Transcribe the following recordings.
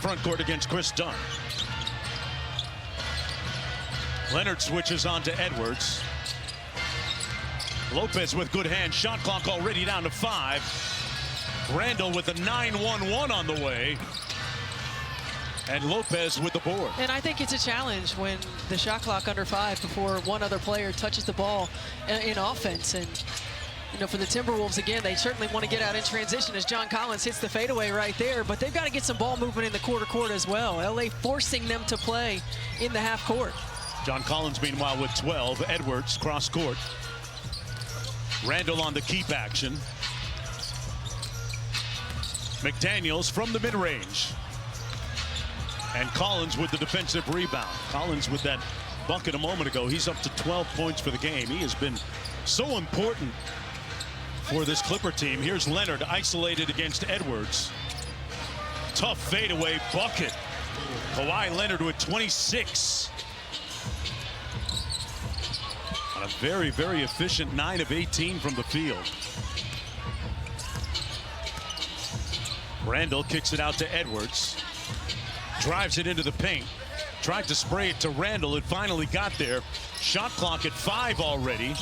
Front court against Chris Dunn. Leonard switches on to Edwards. Lopez with good hand. Shot clock already down to 5. Randall with a 9-1-1 on the way. And Lopez with the board. And I think it's a challenge when the shot clock under 5 before one other player touches the ball in offense. And, you know, for the Timberwolves, again, they certainly want to get out in transition as John Collins hits the fadeaway right there. But they've got to get some ball movement in the quarter court as well. LA forcing them to play in the half court. John Collins, meanwhile, with 12. Edwards cross court. Randall on the keep action. McDaniels from the mid-range. And Collins with the defensive rebound. Collins with that bucket a moment ago. He's up to 12 points for the game. He has been so important for this Clipper team. Here's Leonard isolated against Edwards. Tough fadeaway bucket. Kawhi Leonard with 26. On a very, very efficient 9 of 18 from the field. Randall kicks it out to Edwards. Drives it into the paint. Tried to spray it to Randall. It finally got there. Shot clock at 5 already.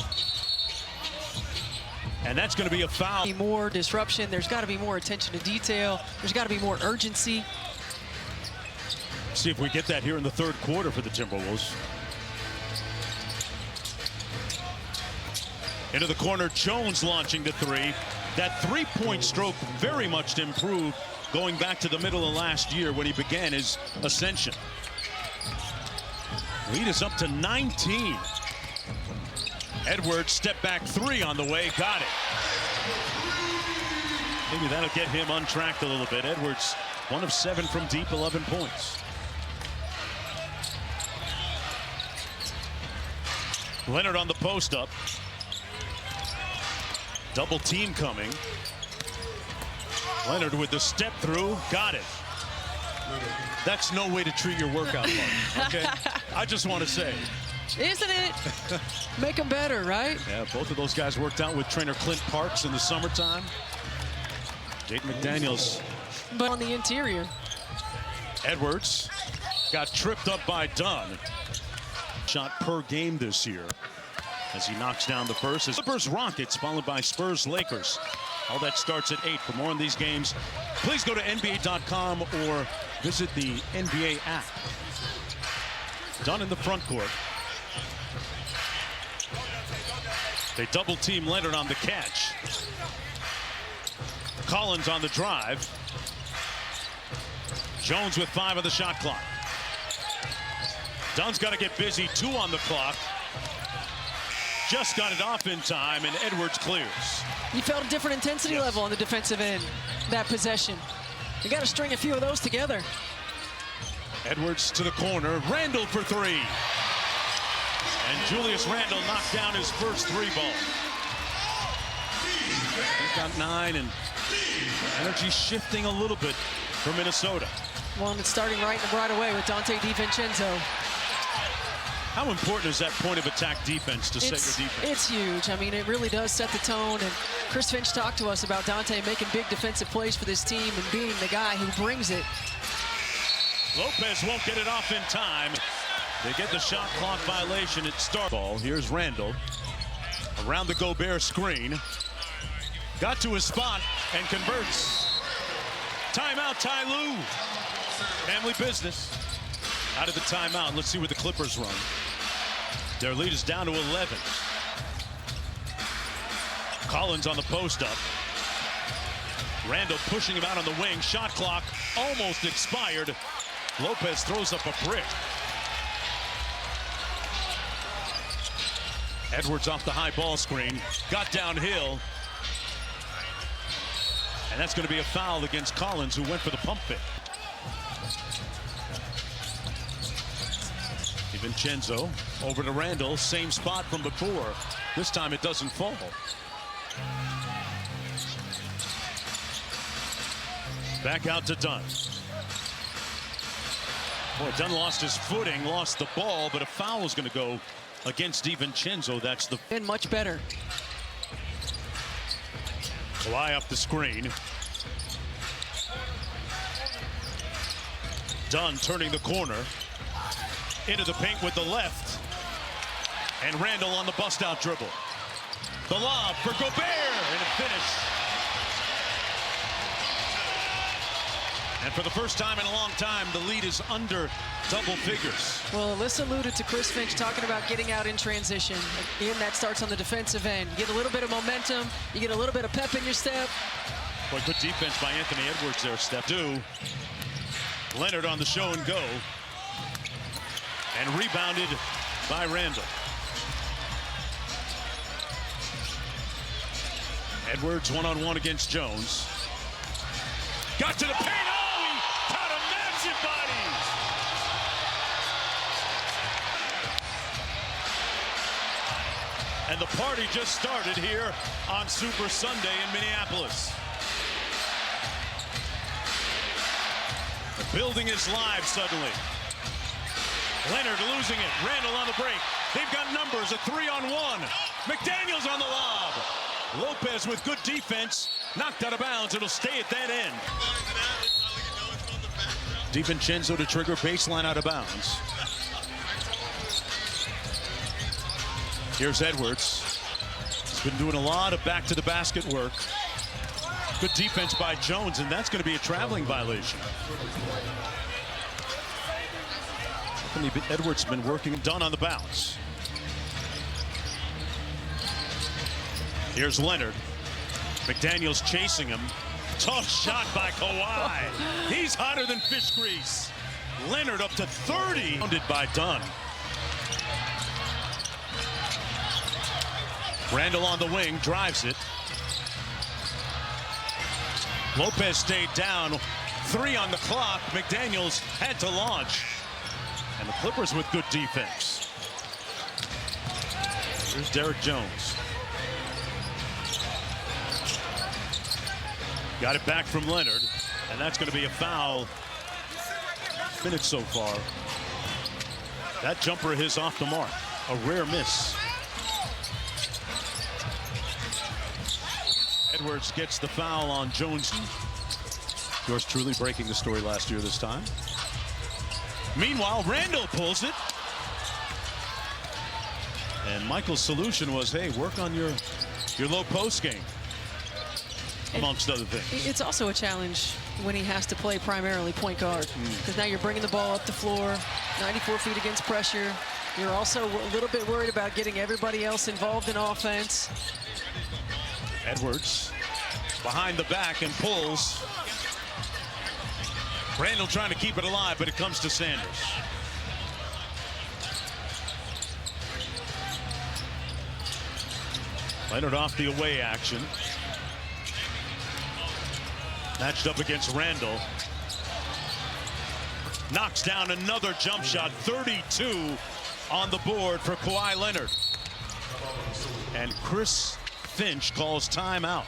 And that's going to be a foul. More disruption. There's got to be more attention to detail. There's got to be more urgency. See if we get that here in the third quarter for the Timberwolves. Into the corner, Jones launching the 3. That three-point stroke very much improved going back to the middle of last year when he began his ascension. Lead is up to 19. Edwards step back 3 on the way, got it. Maybe that'll get him untracked a little bit. Edwards 1 of 7 from deep, 11 points. Leonard on the post up. Double team coming. Leonard with the step through, got it. That's no way to treat your workout partner, okay? I just want to say. Isn't it? Make them better, right? Yeah, both of those guys worked out with trainer Clint Parks in the summertime. Jake McDaniels. But on the interior. Edwards got tripped up by Dunn. Shot per game this year as he knocks down the first. Clippers Rockets followed by Spurs Lakers. All that starts at 8. For more on these games, please go to NBA.com or visit the NBA app. Dunn in the front court. They double team Leonard on the catch. Collins on the drive. Jones with 5 on the shot clock. Dunn's got to get busy. 2 on the clock. Just got it off in time, and Edwards clears. You felt a different intensity level on the defensive end, that possession. You got to string a few of those together. Edwards to the corner. Randall for 3. And Julius Randall knocked down his first 3 ball. He's got 9, and energy shifting a little bit for Minnesota. Well, and it's starting right away with Dante DiVincenzo. How important is that point of attack defense to set your defense? It's huge. I mean, it really does set the tone. And Chris Finch talked to us about Dante making big defensive plays for this team and being the guy who brings it. Lopez won't get it off in time. They get the shot clock violation at start. Ball. Here's Randall around the Gobert screen. Got to his spot and converts. Timeout, Ty Lue. Family business. Out of the timeout. Let's see where the Clippers run. Their lead is down to 11. Collins on the post up. Randall pushing him out on the wing. Shot clock almost expired. Lopez throws up a brick. Edwards off the high ball screen. Got downhill. And that's going to be a foul against Collins, who went for the pump fake. DiVincenzo over to Randall. Same spot from before. This time it doesn't fall. Back out to Dunn. Boy, Dunn lost his footing, lost the ball, but a foul is going to go against DiVincenzo. That's the... And much better. Kawhi up the screen. Dunn turning the corner. Into the paint with the left. And Randall on the bust-out dribble. The lob for Gobert and a finish. And for the first time in a long time, the lead is under double figures. Well, Alyssa alluded to Chris Finch talking about getting out in transition. Again, that starts on the defensive end. You get a little bit of momentum. You get a little bit of pep in your step. Boy, good defense by Anthony Edwards there. Step two. Leonard on the show and go. And rebounded by Randall. Edwards one-on-one against Jones. Got to the paint. Oh, he caught a massive body. And the party just started here on Super Sunday in Minneapolis. The building is live suddenly. Leonard losing it. Randall on the break. They've got numbers, a 3-on-1. McDaniels on the lob. Lopez with good defense. Knocked out of bounds. It'll stay at that end. DiVincenzo to trigger, baseline out of bounds. Here's Edwards. He's been doing a lot of back-to-the-basket work. Good defense by Jones, and that's going to be a traveling violation. Edwards has been working. Done on the bounce. Here's Leonard. McDaniels chasing him. Tough shot by Kawhi. He's hotter than fish grease. Leonard up to 30. Pounded by Dunn. Randall on the wing, drives it. Lopez stayed down. 3 on the clock. McDaniels had to launch. And the Clippers with good defense. Here's Derek Jones. Got it back from Leonard, and that's going to be a foul. Minutes so far. That jumper of his off the mark. A rare miss. Edwards gets the foul on Jones. Yours truly breaking the story last year this time. Meanwhile, Randall pulls it. And Michael's solution was, hey, work on your low post game, amongst other things. It's also a challenge when he has to play primarily point guard, because now you're bringing the ball up the floor, 94 feet against pressure. You're also a little bit worried about getting everybody else involved in offense. Edwards behind the back and pulls. Randall trying to keep it alive, but it comes to Sanders. Leonard off the away action. Matched up against Randall. Knocks down another jump shot. 32 on the board for Kawhi Leonard. And Chris Finch calls timeout.